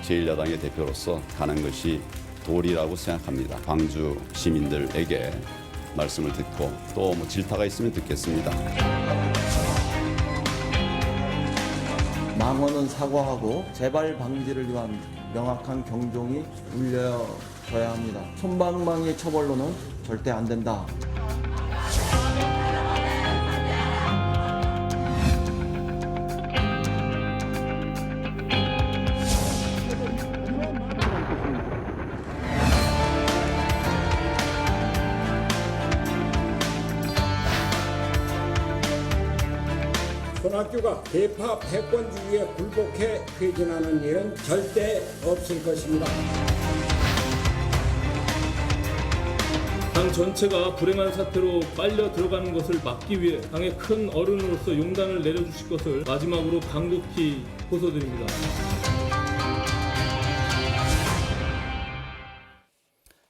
제1야당의 대표로서 가는 것이 도리라고 생각합니다. 광주 시민들에게 말씀을 듣고 또 뭐 질타가 있으면 듣겠습니다. 망언은 사과하고 재발 방지를 위한 명확한 경종이 울려져야 합니다. 솜방망이의 처벌로는 절대 안 된다. 손학규가 대파 패권주의에 굴복해 퇴진하는 일은 절대 없을 것입니다. 당 전체가 불행한 사태로 빨려 들어가는 것을 막기 위해 당의 큰 어른으로서 용단을 내려주실 것을 마지막으로 간곡히 호소드립니다.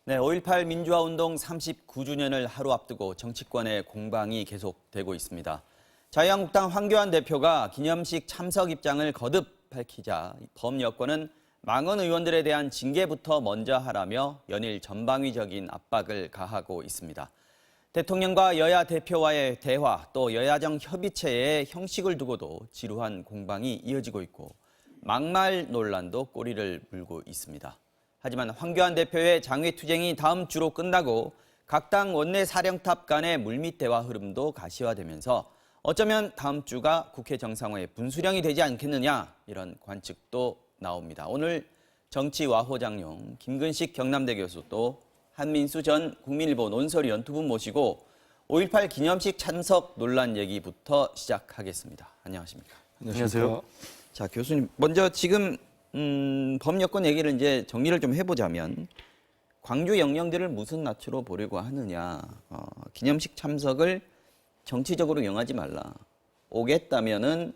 네, 5.18 민주화운동 39주년을 하루 앞두고 정치권의 공방이 계속되고 있습니다. 자유한국당 황교안 대표가 기념식 참석 입장을 거듭 밝히자 범여권은 망언 의원들에 대한 징계부터 먼저 하라며 연일 전방위적인 압박을 가하고 있습니다. 대통령과 여야 대표와의 대화 또 여야정 협의체의 형식을 두고도 지루한 공방이 이어지고 있고 막말 논란도 꼬리를 물고 있습니다. 하지만 황교안 대표의 장외투쟁이 다음 주로 끝나고 각 당 원내 사령탑 간의 물밑 대화 흐름도 가시화되면서 어쩌면 다음 주가 국회 정상화의 분수령이 되지 않겠느냐 이런 관측도 나옵니다. 오늘 정치와호장용 김근식 경남대 교수 또 한민수 전 국민일보 논설위원 두 분 모시고 5.18 기념식 참석 논란 얘기부터 시작하겠습니다. 안녕하십니까? 안녕하세요. 자, 교수님 먼저 지금 범여권 얘기를 이제 정리를 좀 해보자면 광주 영령들을 무슨 낯으로 보려고 하느냐, 기념식 참석을 정치적으로 영하지 말라. 오겠다면은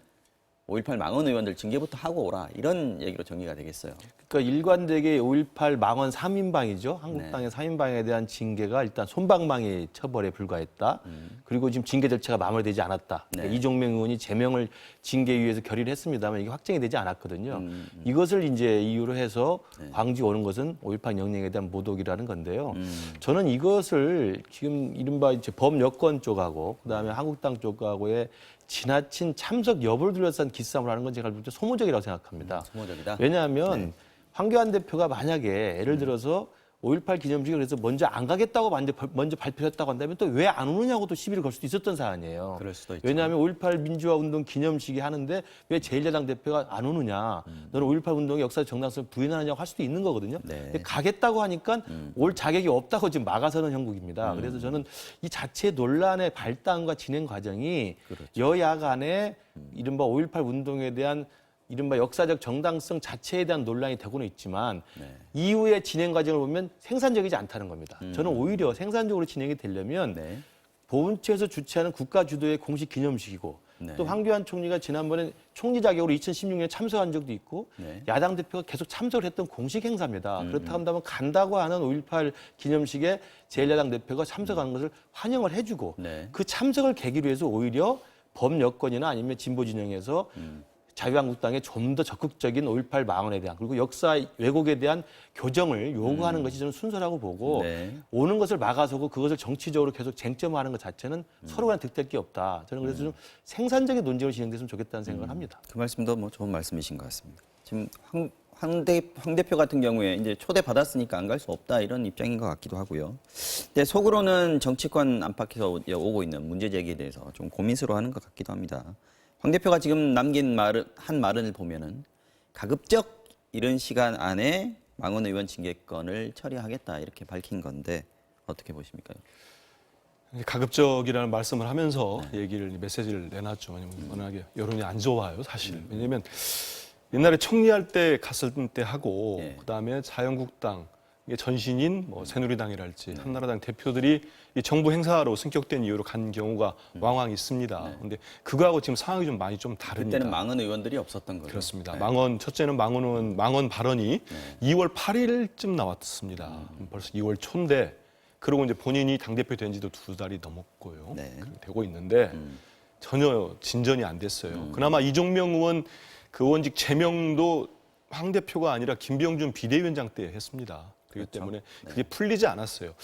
5.18 망언 의원들 징계부터 하고 오라. 이런 얘기로 정리가 되겠어요. 그러니까 일관되게 5.18 망언 3인방이죠. 한국당의 3인방에 대한 징계가 일단 솜방망이 처벌에 불과했다. 그리고 지금 징계 절차가 마무리되지 않았다. 그러니까 이종명 의원이 제명을 징계위에서 결의를 했습니다.만 이게 확정이 되지 않았거든요. 이것을 이제 이유로 해서 광주 오는 것은 5.18 영령에 대한 모독이라는 건데요. 저는 이것을 지금 이른바 이제 범여권 쪽하고 그다음에 한국당 쪽하고의 지나친 참석 여부를 둘러싼 기싸움을 하는 건 제가 볼 때 소모적이라고 생각합니다. 소모적이다? 왜냐하면 황교안 대표가 만약에 예를 들어서 5.18 기념식을 그래서 먼저 안 가겠다고 먼저 발표했다고 한다면 또 왜 안 오느냐고 또 시비를 걸 수도 있었던 사안이에요. 그럴 수도 있죠. 왜냐하면 5.18 민주화 운동 기념식이 하는데 왜 제1야당 대표가 안 오느냐. 너는 5.18 운동의 역사적 정당성을 부인하느냐고 할 수도 있는 거거든요. 네. 근데 가겠다고 하니까 올 자격이 없다고 지금 막아서는 형국입니다. 그래서 저는 이 자체 논란의 발단과 진행 과정이 그렇죠. 여야 간에 이른바 5.18 운동에 대한 이른바 역사적 정당성 자체에 대한 논란이 되고는 있지만 이후의 진행 과정을 보면 생산적이지 않다는 겁니다. 저는 오히려 생산적으로 진행이 되려면 보훈처에서 주최하는 국가 주도의 공식 기념식이고 또 황교안 총리가 지난번에 총리 자격으로 2016년에 참석한 적도 있고 야당 대표가 계속 참석을 했던 공식 행사입니다. 그렇다 한다면 간다고 하는 5.18 기념식에 제1야당 대표가 참석하는 것을 환영을 해주고 그 참석을 계기로 해서 오히려 범여권이나 아니면 진보 진영에서 자유한국당의 좀 더 적극적인 5.18 망언에 대한 그리고 역사 왜곡에 대한 교정을 요구하는 것이 저는 순서라고 보고 오는 것을 막아서고 그것을 정치적으로 계속 쟁점화하는 것 자체는 서로 간에 득될 게 없다. 저는 그래서 좀 생산적인 논쟁으로 진행됐으면 좋겠다는 생각을 합니다. 그 말씀도 뭐 좋은 말씀이신 것 같습니다. 지금 황 대표 같은 경우에 이제 초대 받았으니까 안 갈 수 없다 이런 입장인 것 같기도 하고요. 근데 속으로는 정치권 안팎에서 오고 있는 문제 제기에 대해서 좀 고민스러워하는 것 같기도 합니다. 황 대표가 지금 남긴 한 말을 보면은 가급적 이른 시간 안에 망언 의원 징계건을 처리하겠다 이렇게 밝힌 건데 어떻게 보십니까? 가급적이라는 말씀을 하면서 메시지를 내놨죠. 왜냐면 워낙에 여론이 안 좋아요, 사실. 왜냐면 옛날에 총리할 때 갔을 때 하고 그다음에 자유한국당 전신인 뭐 새누리당이랄지 한나라당 대표들이 이 정부 행사로 승격된 이유로 간 경우가 왕왕 있습니다. 그런데 그거하고 지금 상황이 좀 많이 좀 다릅니다. 그때는 망언 의원들이 없었던 거죠. 그렇습니다. 첫째는 망언 발언이 2월 8일쯤 나왔습니다. 벌써 2월 초인데 그러고 이제 본인이 당대표 된 지도 2달이 넘었고요. 그렇게 되고 있는데 전혀 진전이 안 됐어요. 그나마 이종명 의원 그 의원직 제명도 황 대표가 아니라 김병준 비대위원장 때 했습니다. 그렇기 때문에 그게 풀리지 않았어요.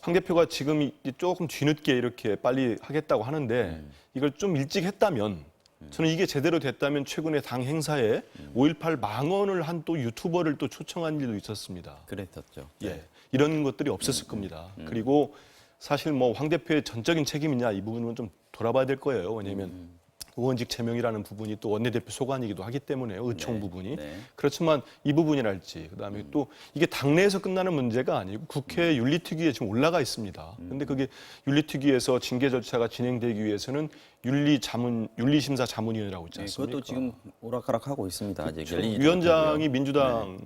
황 대표가 지금 이제 조금 뒤늦게 이렇게 빨리 하겠다고 하는데 이걸 좀 일찍 했다면 저는 이게 제대로 됐다면 최근에 당 행사에 5.18 망언을 한 또 유튜버를 또 초청한 일도 있었습니다. 그랬었죠. 예, 이런 것들이 없었을 겁니다. 그리고 사실 뭐 황 대표의 전적인 책임이냐 이 부분은 좀 돌아봐야 될 거예요. 왜냐하면 의원직 제명이라는 부분이 또 원내대표 소관이기도 하기 때문에 의총 부분이 그렇지만 이 부분이랄지 그다음에 또 이게 당내에서 끝나는 문제가 아니고 국회 윤리특위에 지금 올라가 있습니다. 그런데 그게 윤리특위에서 징계 절차가 진행되기 위해서는 윤리심사 자문위원회라고 있지 않습니까? 그것도 지금 오락가락하고 있습니다. 아직 열리지 위원장이 민주당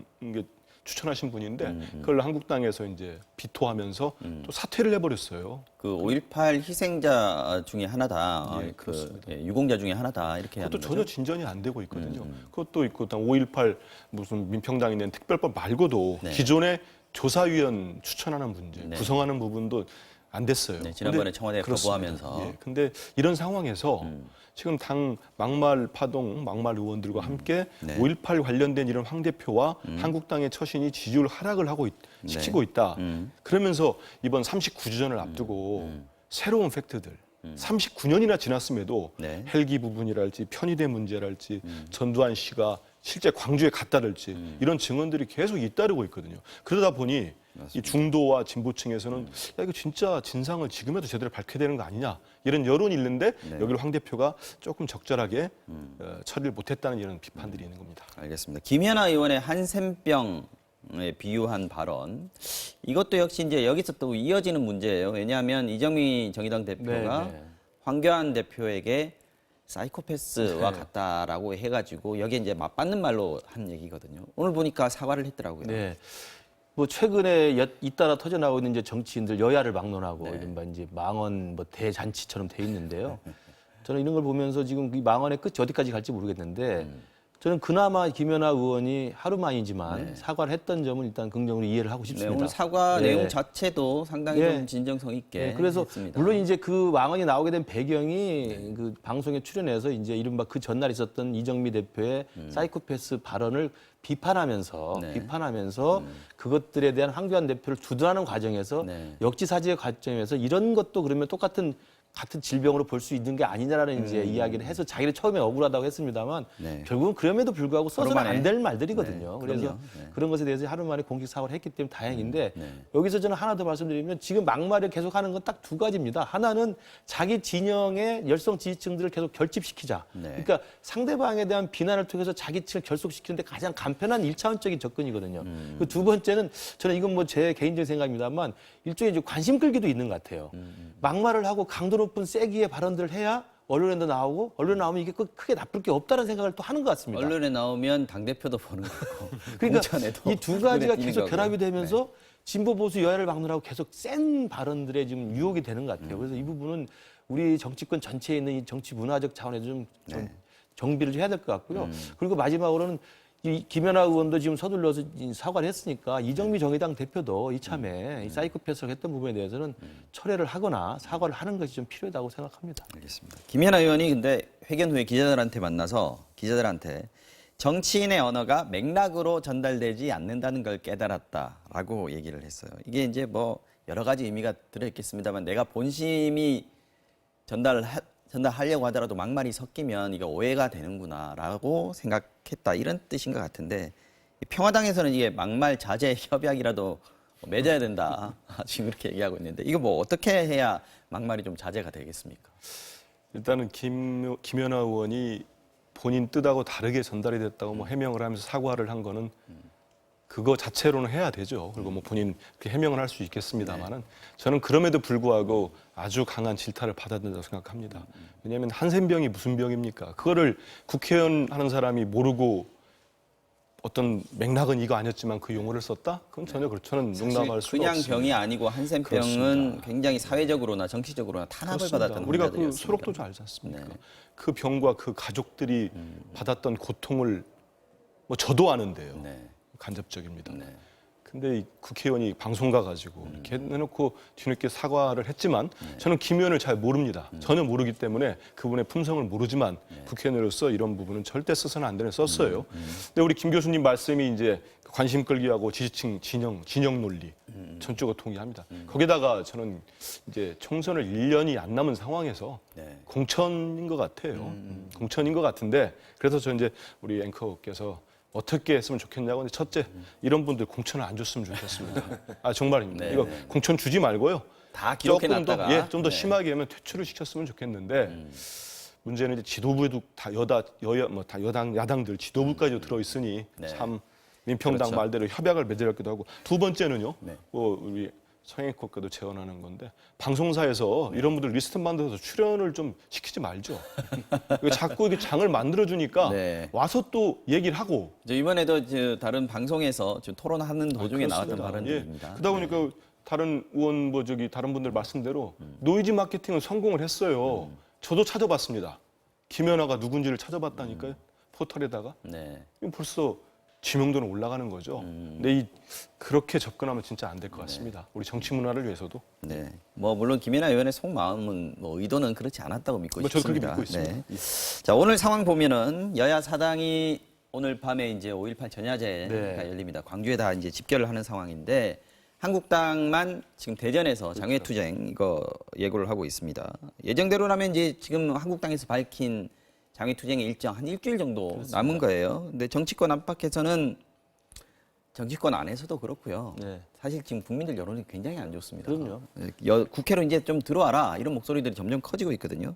추천하신 분인데 그걸 한국당에서 이제 비토하면서 또 사퇴를 해버렸어요. 그 5.18 희생자 중에 하나다. 예, 유공자 중에 하나다. 이렇게 하는 그것도 거죠. 전혀 진전이 안 되고 있거든요. 그것도 있고 5.18 무슨 민평당이 낸 특별법 말고도 기존의 조사위원 추천하는 문제, 구성하는 부분도 안 됐어요. 네, 지난번에 근데 청와대에 그렇습니다. 거부하면서. 예, 근데 이런 상황에서 지금 당 막말 파동, 막말 의원들과 함께 5.18 관련된 이런 황 대표와 한국당의 처신이 지지율 하락을 하고 시키고 있다. 그러면서 이번 39주년을 앞두고 새로운 팩트들, 39년이나 지났음에도 헬기 부분이랄지 편의대 문제랄지 전두환 씨가 실제 광주에 갔다랄지 이런 증언들이 계속 잇따르고 있거든요. 그러다 보니 이 중도와 진보층에서는 야 이거 진짜 진상을 지금에도 제대로 밝혀야 되는 거 아니냐 이런 여론이 있는데 여기를 황 대표가 조금 적절하게 처리를 못했다는 이런 비판들이 있는 겁니다. 알겠습니다. 김연아 의원의 한센병에 비유한 발언 이것도 역시 이제 여기서 또 이어지는 문제예요. 왜냐하면 이정미 정의당 대표가 황교안 대표에게 사이코패스와 같다라고 해가지고 여기에 이제 맞받는 말로 한 얘기거든요. 오늘 보니까 사과를 했더라고요. 네. 뭐 최근에 잇따라 터져나오고 있는 이제 정치인들 여야를 막론하고 이른바 이제 망언 뭐 대잔치처럼 돼 있는데요. 저는 이런 걸 보면서 지금 이 망언의 끝이 어디까지 갈지 모르겠는데 저는 그나마 김연아 의원이 하루만이지만 사과를 했던 점은 일단 긍정으로 이해를 하고 싶습니다. 오늘 사과 내용 자체도 상당히 좀 진정성 있게 그래서 했습니다. 물론 이제 그 망언이 나오게 된 배경이 그 방송에 출연해서 이제 이른바 그 전날 있었던 이정미 대표의 사이코패스 발언을 비판하면서 그것들에 대한 황교안 대표를 주둔하는 과정에서 역지사지의 과정에서 이런 것도 그러면 같은 질병으로 볼 수 있는 게 아니냐라는 이제 이야기를 해서 자기를 처음에 억울하다고 했습니다만 결국은 그럼에도 불구하고 써서는 안 될 말들이거든요. 그래서 그런 것에 대해서 하루 만에 공식 사과를 했기 때문에 다행인데 여기서 저는 하나 더 말씀드리면 지금 막말을 계속하는 건 딱 두 가지입니다. 하나는 자기 진영의 열성 지지층들을 계속 결집시키자. 그러니까 상대방에 대한 비난을 통해서 자기 층을 결속시키는데 가장 간편한 1차원적인 접근이거든요. 그 두 번째는 저는 이건 뭐 제 개인적인 생각입니다만 일종의 이제 관심 끌기도 있는 것 같아요. 막말을 하고 강도 높은 세기의 발언들을 해야 언론에도 나오고 언론에 나오면 이게 크게 나쁠 게 없다는 생각을 또 하는 것 같습니다. 언론에 나오면 당대표도 보는 거고 그러니까 이 두 가지가 계속 결합이 되면서 진보 보수 여야를 막론하고 계속 센 발언들에 지금 유혹이 되는 것 같아요. 그래서 이 부분은 우리 정치권 전체에 있는 이 정치 문화적 차원에서 좀 정비를 해야 될 것 같고요. 그리고 마지막으로는 이 김연아 의원도 지금 서둘러서 사과를 했으니까 이정미 정의당 대표도 이참에 이 사이코패스를 했던 부분에 대해서는 철회를 하거나 사과를 하는 것이 좀 필요하다고 생각합니다. 알겠습니다. 김연아 의원이 근데 회견 후에 기자들한테 만나서 기자들한테 정치인의 언어가 맥락으로 전달되지 않는다는 걸 깨달았다라고 얘기를 했어요. 이게 이제 뭐 여러 가지 의미가 들어있겠습니다만 내가 본심이 전달하려고 하더라도 막말이 섞이면 이거 오해가 되는구나라고 생각했다 이런 뜻인 것 같은데 평화당에서는 이게 막말 자제 협약이라도 맺어야 된다 지금 이렇게 얘기하고 있는데 이거 뭐 어떻게 해야 막말이 좀 자제가 되겠습니까? 일단은 김연아 의원이 본인 뜻하고 다르게 전달이 됐다고 뭐 해명을 하면서 사과를 한 거는 그거 자체로는 해야 되죠. 그리고 뭐 본인 그렇게 해명을 할 수 있겠습니다만은 저는 그럼에도 불구하고 아주 강한 질타를 받아야 된다고 생각합니다. 왜냐하면 한센병이 무슨 병입니까? 그거를 국회의원 하는 사람이 모르고 어떤 맥락은 이거 아니었지만 그 용어를 썼다? 그건 전혀 저는 용납할 수가 그냥 없습니다. 병이 아니고 한센병은 그렇습니다. 굉장히 사회적으로나 정치적으로나 탄압을 그렇습니다. 받았던 우리가 그 환자들이었으니까. 소록도주 알지 않습니까? 그 병과 그 가족들이 받았던 고통을 뭐 저도 아는데요. 간접적입니다. 근데 이 국회의원이 방송 가가지고 이렇게 해놓고 뒤늦게 사과를 했지만 저는 김 의원을 잘 모릅니다. 전혀 모르기 때문에 그분의 품성을 모르지만 국회의원으로서 이런 부분은 절대 써서는 안 되는 썼어요. 근데 우리 김 교수님 말씀이 이제 관심 끌기하고 지지층 진영 논리 전적으로 동의합니다. 거기다가 저는 이제 총선을 1년이 안 남은 상황에서 공천인 것 같아요. 공천인 것 같은데 그래서 저 이제 우리 앵커께서 어떻게 했으면 좋겠냐고. 근데 첫째, 이런 분들 공천을 안 줬으면 좋겠습니다. 아, 정말입니다. 이거 공천 주지 말고요. 다 기록해놨다가 좀 더 심하게 하면 퇴출을 시켰으면 좋겠는데 문제는 이제 지도부에도 다 야당들 지도부까지 들어 있으니 참 민평당 그렇죠. 말대로 협약을 맺으려기도 하고 두 번째는요. 우리 성행국가도 제언하는 건데 방송사에서 이런 분들 리스트 만들어서 출연을 좀 시키지 말죠. 자꾸 이렇게 장을 만들어주니까 와서 또 얘기를 하고. 이번에도 다른 방송에서 지금 토론하는 도중에 나왔던 그렇습니다. 발언들입니다. 그러다 보니까 다른 의원 다른 분들 말씀대로 노이즈 마케팅은 성공을 했어요. 저도 찾아봤습니다. 김연아가 누군지를 찾아봤다니까요. 포털에다가. 이건 벌써 지명도는 올라가는 거죠. 근데 그렇게 접근하면 진짜 안 될 것 같습니다. 우리 정치 문화를 위해서도. 물론 김연아 의원의 속마음은 의도는 그렇지 않았다고 믿고 저도 싶습니다. 그렇게 믿고 있습니다. 자, 오늘 상황 보면은 여야 사당이 오늘 밤에 이제 5.18 전야제가 열립니다. 광주에 다 이제 집결을 하는 상황인데 한국당만 지금 대전에서 장외투쟁 이거 예고를 하고 있습니다. 예정대로라면 이제 지금 한국당에서 밝힌 장외투쟁의 일정 한 일주일 정도 그렇습니다. 남은 거예요. 근데 정치권 안팎에서는 정치권 안에서도 그렇고요. 사실 지금 국민들 여론이 굉장히 안 좋습니다. 그럼요. 국회로 이제 좀 들어와라 이런 목소리들이 점점 커지고 있거든요.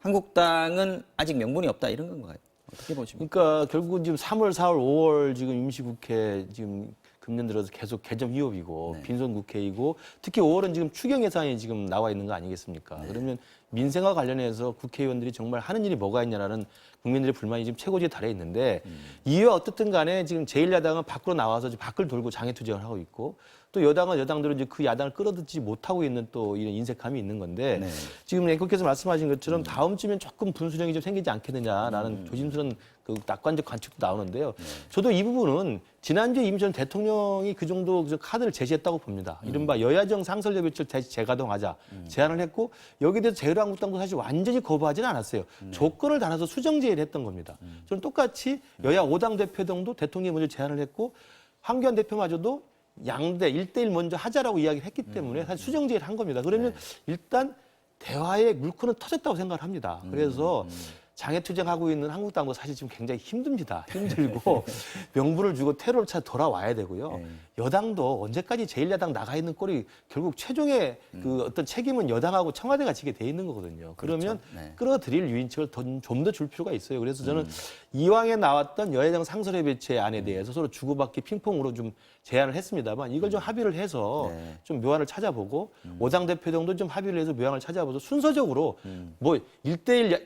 한국당은 아직 명분이 없다 이런 건가요? 어떻게 보십니까? 그러니까 결국은 지금 3월, 4월, 5월 지금 임시국회 지금 금년 들어서 계속 개정 위협이고 빈손 국회이고 특히 5월은 지금 추경 예산이 지금 나와 있는 거 아니겠습니까? 그러면 민생과 관련해서 국회의원들이 정말 하는 일이 뭐가 있냐라는 국민들의 불만이 지금 최고지에 달해 있는데 이유와 어떻든 간에 지금 제1야당은 밖으로 나와서 지금 밖을 돌고 장애투쟁을 하고 있고 또 여당은 여당대로 이제 그 야당을 끌어들지 못하고 있는 또 이런 인색함이 있는 건데 지금 앵커께서 말씀하신 것처럼 다음 주면 조금 분수령이 좀 생기지 않겠느냐라는 조심스러운 그 낙관적 관측도 나오는데요. 저도 이 부분은 지난주에 이미 전 대통령이 그 정도 카드를 제시했다고 봅니다. 이른바 여야정 상설협의체를 다시 재가동하자 제안을 했고 여기에 대해서 자유한국당도 사실 완전히 거부하지는 않았어요. 조건을 달아서 수정제의를 했던 겁니다. 저는 똑같이 여야 5당 대표 등도 대통령이 먼저 제안을 했고 황교안 대표마저도 양대 1대1 먼저 하자라고 이야기를 했기 때문에 사실 수정제의를 한 겁니다. 그러면 일단 대화의 물꼬는 터졌다고 생각을 합니다. 그래서 장애투쟁하고 있는 한국당도 사실 지금 굉장히 힘듭니다. 힘들고 명분을 주고 테러를 차 돌아와야 되고요. 여당도 언제까지 제1야당 나가 있는 꼴이 결국 최종의 그 어떤 책임은 여당하고 청와대가 지게 돼 있는 거거든요. 그러면 끌어들일 유인책을 좀 더 줄 필요가 있어요. 그래서 저는 이왕에 나왔던 여야정 상설협의체 안에 대해서 서로 주고받기 핑퐁으로 좀 제안을 했습니다만 이걸 좀 합의를 해서 좀 묘안을 찾아보고 5당 대표 정도 좀 합의를 해서 묘안을 찾아보서 순서적으로 뭐 1대1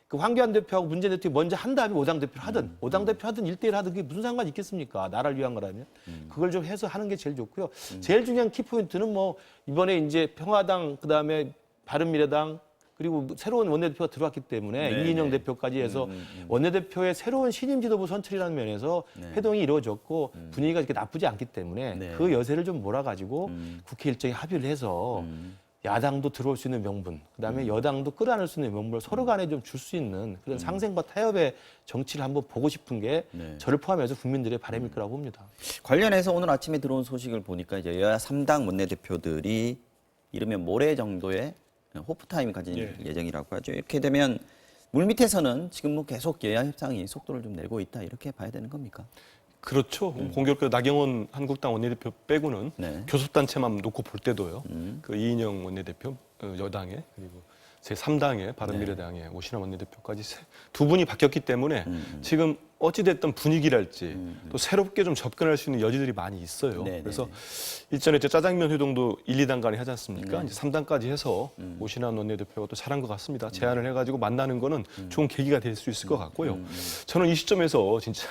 그 황교안 대표하고 문재인 대통령이 먼저 한 다음에 5당 대표를 하든 5당 대표 하든 1대1 하든 그게 무슨 상관이 있겠습니까? 나라를 위한 거라면. 그걸 좀 해서 하는 게 제일 좋고요. 제일 중요한 키포인트는 뭐 이번에 이제 평화당 그다음에 바른미래당 그리고 새로운 원내대표가 들어왔기 때문에 이인영 대표까지 해서 원내대표의 새로운 신임 지도부 선출이라는 면에서 회동이 이루어졌고 분위기가 이렇게 나쁘지 않기 때문에 그 여세를 좀 몰아가지고 국회 일정에 합의를 해서 야당도 들어올 수 있는 명분, 그다음에 여당도 끌어안을 수 있는 명분을 서로 간에 좀 줄 수 있는 그런 상생과 타협의 정치를 한번 보고 싶은 게 저를 포함해서 국민들의 바람일 거라고 봅니다. 관련해서 오늘 아침에 들어온 소식을 보니까 이제 여야 3당 원내대표들이 이르면 모레 정도에 호프타임 가진 예정이라고 하죠. 이렇게 되면 물밑에서는 지금 뭐 계속 여야 협상이 속도를 좀 내고 있다 이렇게 봐야 되는 겁니까? 그렇죠. 공교롭게 나경원 한국당 원내대표 빼고는 교섭단체만 놓고 볼 때도요. 그 이인영 원내대표 여당에 그리고 제3당의 바른미래당의 오신환 원내대표까지 두 분이 바뀌었기 때문에 지금 어찌됐든 분위기랄지 또 새롭게 좀 접근할 수 있는 여지들이 많이 있어요. 그래서 일전에 짜장면 회동도 1, 2당 간에 하지 않습니까? 이제 3당까지 해서 오신환 원내대표가 또 잘한 것 같습니다. 제안을 해가지고 만나는 거는 좋은 계기가 될 수 있을 것 같고요. 저는 이 시점에서 진짜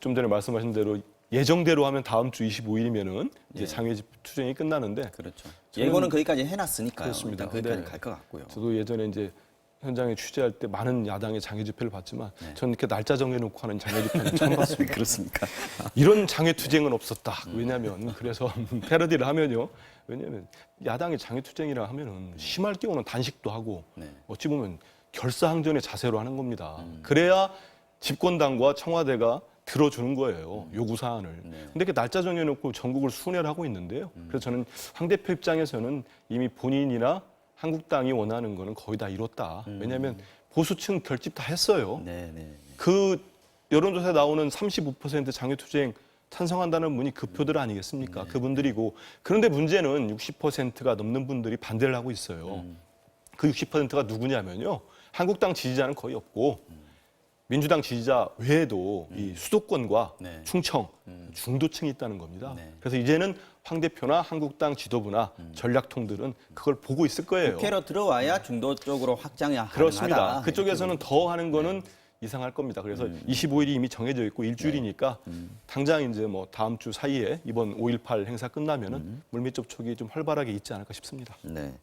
좀 전에 말씀하신 대로 예정대로 하면 다음 주 25일이면은 이제 장외 투쟁이 끝나는데 그렇죠. 예고는 거기까지 해놨으니까요. 그렇습니다. 거기까지 갈 것 같고요. 저도 예전에 이제 현장에 취재할 때 많은 야당의 장외 집회를 봤지만 저는 이렇게 날짜 정해놓고 하는 장외 집회는 처음 봤습니다. 그렇습니까? 이런 장외투쟁은 없었다. 왜냐하면 그래서 패러디를 하면요. 왜냐하면 야당의 장외투쟁이라 하면은 심할 경우는 단식도 하고 어찌 보면 결사항전의 자세로 하는 겁니다. 그래야 집권당과 청와대가 들어주는 거예요. 요구 사안을. 근데 이렇게 날짜 정해놓고 전국을 순회를 하고 있는데요. 그래서 저는 황 대표 입장에서는 이미 본인이나 한국당이 원하는 거는 거의 다 이뤘다. 왜냐하면 보수층 결집 다 했어요. 그 여론조사에 나오는 35% 장외투쟁 찬성한다는 분이 그 표들 아니겠습니까? 그분들이고. 그런데 문제는 60%가 넘는 분들이 반대를 하고 있어요. 그 60%가 누구냐면요. 한국당 지지자는 거의 없고 민주당 지지자 외에도 이 수도권과 충청, 중도층이 있다는 겁니다. 그래서 이제는 황 대표나 한국당 지도부나 전략통들은 그걸 보고 있을 거예요. 국회로 들어와야 중도 쪽으로 확장이 그렇습니다. 가능하다. 그쪽에서는 더 하는 거는 이상할 겁니다. 그래서 25일이 이미 정해져 있고 일주일이니까 당장 이제 뭐 다음 주 사이에 이번 5.18 행사 끝나면은 물밑 접촉이 좀 활발하게 있지 않을까 싶습니다. 네.